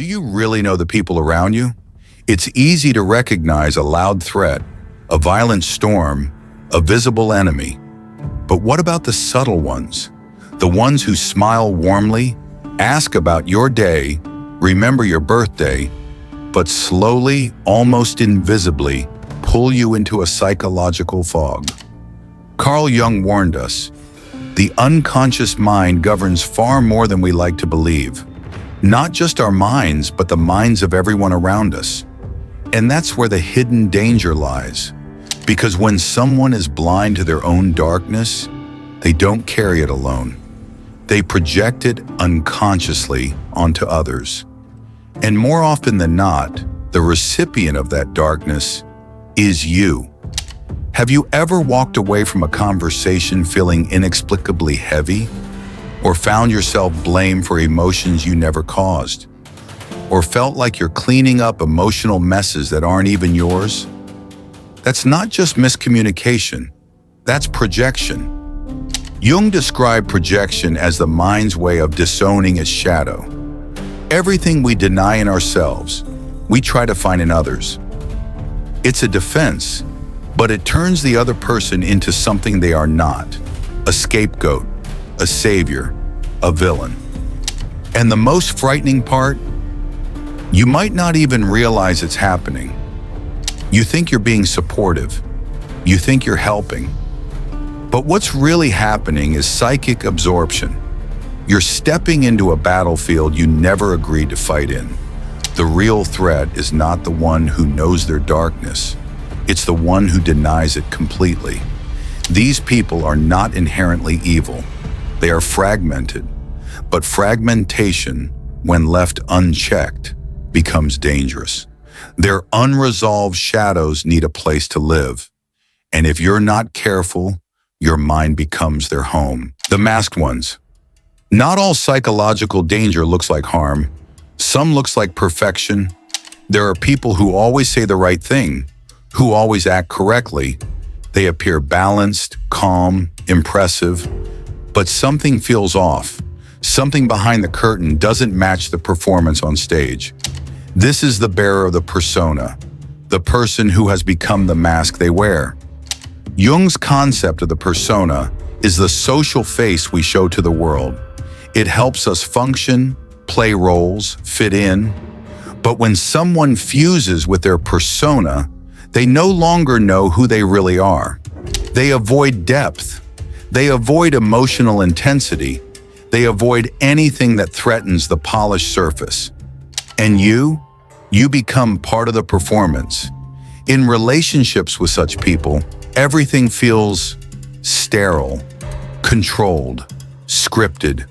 Do you really know the people around you? It's easy to recognize a loud threat, a violent storm, a visible enemy. But what about the subtle ones? The ones who smile warmly, ask about your day, remember your birthday, but slowly, almost invisibly, pull you into a psychological fog. Carl Jung warned us, the unconscious mind governs far more than we like to believe. Not just our minds, but the minds of everyone around us. And that's where the hidden danger lies. Because when someone is blind to their own darkness, they don't carry it alone. They project it unconsciously onto others. And more often than not, the recipient of that darkness is you. Have you ever walked away from a conversation feeling inexplicably heavy? Or found yourself blamed for emotions you never caused? Or felt like you're cleaning up emotional messes that aren't even yours? That's not just miscommunication, that's projection. Jung described projection as the mind's way of disowning its shadow. Everything we deny in ourselves, we try to find in others. It's a defense, but it turns the other person into something they are not, a scapegoat, a savior, a villain. And the most frightening part, you might not even realize it's happening. You think you're being supportive. You think you're helping. But what's really happening is psychic absorption. You're stepping into a battlefield you never agreed to fight in. The real threat is not the one who knows their darkness. It's the one who denies it completely. These people are not inherently evil. They are fragmented. But fragmentation, when left unchecked, becomes dangerous. Their unresolved shadows need a place to live. And if you're not careful, your mind becomes their home. The masked ones. Not all psychological danger looks like harm. Some looks like perfection. There are people who always say the right thing, who always act correctly. They appear balanced, calm, impressive, but something feels off. Something behind the curtain doesn't match the performance on stage. This is the bearer of the persona, the person who has become the mask they wear. Jung's concept of the persona is the social face we show to the world. It helps us function, play roles, fit in. But when someone fuses with their persona, they no longer know who they really are. They avoid depth. They avoid emotional intensity. They avoid anything that threatens the polished surface. And you become part of the performance. In relationships with such people, everything feels sterile, controlled, scripted.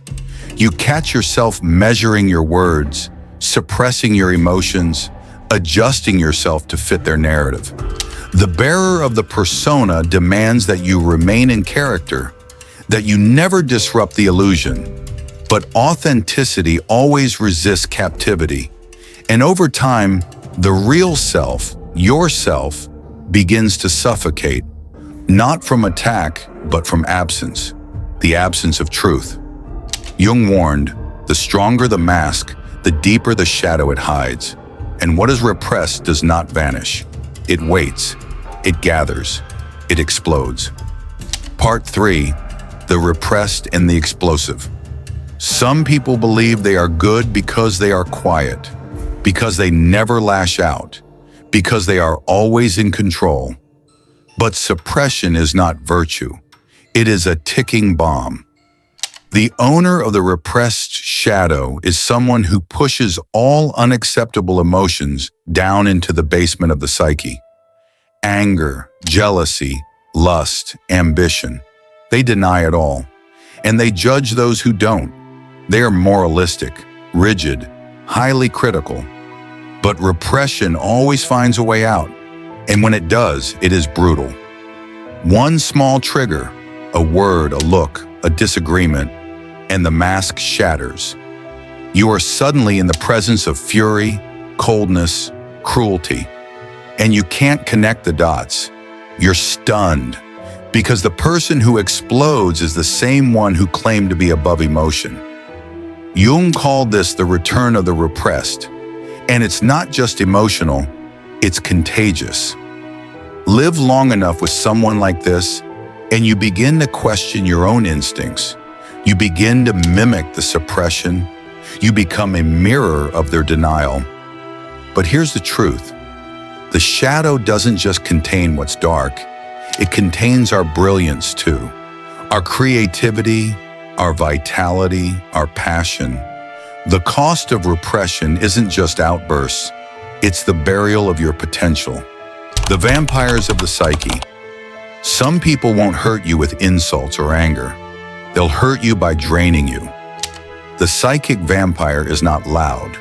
You catch yourself measuring your words, suppressing your emotions, adjusting yourself to fit their narrative. The bearer of the persona demands that you remain in character, that you never disrupt the illusion. But authenticity always resists captivity. And over time, the real self, yourself, begins to suffocate, not from attack, but from absence, the absence of truth. Jung warned, the stronger the mask, the deeper the shadow it hides. And what is repressed does not vanish. It waits, it gathers, it explodes. Part 3, the repressed and the explosive. Some people believe they are good because they are quiet, because they never lash out, because they are always in control. But suppression is not virtue. It is a ticking bomb. The owner of the repressed shadow is someone who pushes all unacceptable emotions down into the basement of the psyche. Anger, jealousy, lust, ambition. They deny it all. And they judge those who don't. They are moralistic, rigid, highly critical. But repression always finds a way out. And when it does, it is brutal. One small trigger, a word, a look, a disagreement, and the mask shatters. You are suddenly in the presence of fury, coldness, cruelty. And you can't connect the dots. You're stunned, because the person who explodes is the same one who claimed to be above emotion. Jung called this the return of the repressed, And it's not just emotional, it's contagious. Live long enough with someone like this, and you begin to question your own instincts. You begin to mimic the suppression. You become a mirror of their denial. But here's the truth. The shadow doesn't just contain what's dark. It contains our brilliance too. Our creativity, our vitality, our passion. The cost of repression isn't just outbursts. It's the burial of your potential. The vampires of the psyche. Some people won't hurt you with insults or anger. They'll hurt you by draining you. The psychic vampire is not loud.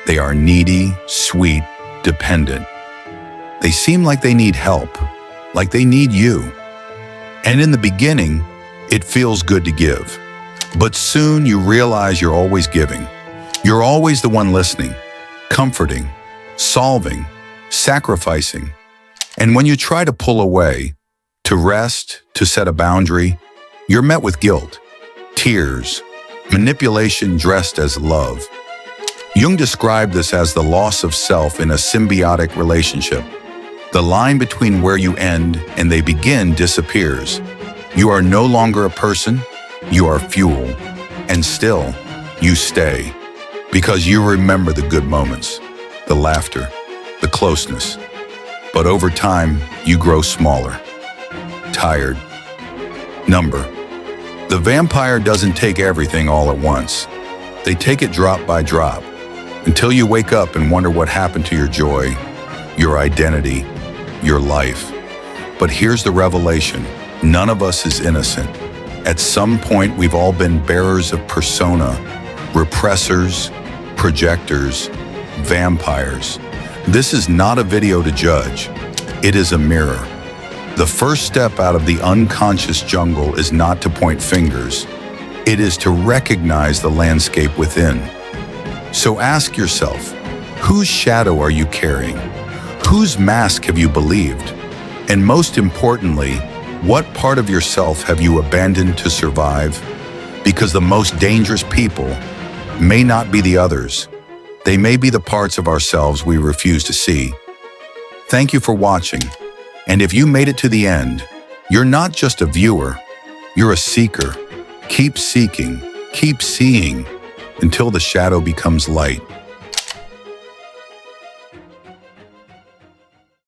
They are needy, sweet, dependent. They seem like they need help, like they need you. And in the beginning, it feels good to give. But soon you realize you're always giving. You're always the one listening, comforting, solving, sacrificing. And when you try to pull away, to rest, to set a boundary, you're met with guilt, tears, manipulation dressed as love. Jung described this as the loss of self in a symbiotic relationship. The line between where you end and they begin disappears. You are no longer a person, you are fuel. And still, you stay. Because you remember the good moments, the laughter, the closeness. But over time, you grow smaller, tired. Number. The vampire doesn't take everything all at once. They take it drop by drop, until you wake up and wonder what happened to your joy, your identity, your life. But here's the revelation. None of us is innocent. At some point, we've all been bearers of persona, repressors, projectors, vampires. This is not a video to judge. It is a mirror. The first step out of the unconscious jungle is not to point fingers. It is to recognize the landscape within. So ask yourself, whose shadow are you carrying? Whose mask have you believed? And most importantly, what part of yourself have you abandoned to survive? Because the most dangerous people may not be the others. They may be the parts of ourselves we refuse to see. Thank you for watching. And if you made it to the end, you're not just a viewer, you're a seeker. Keep seeking, keep seeing, until the shadow becomes light.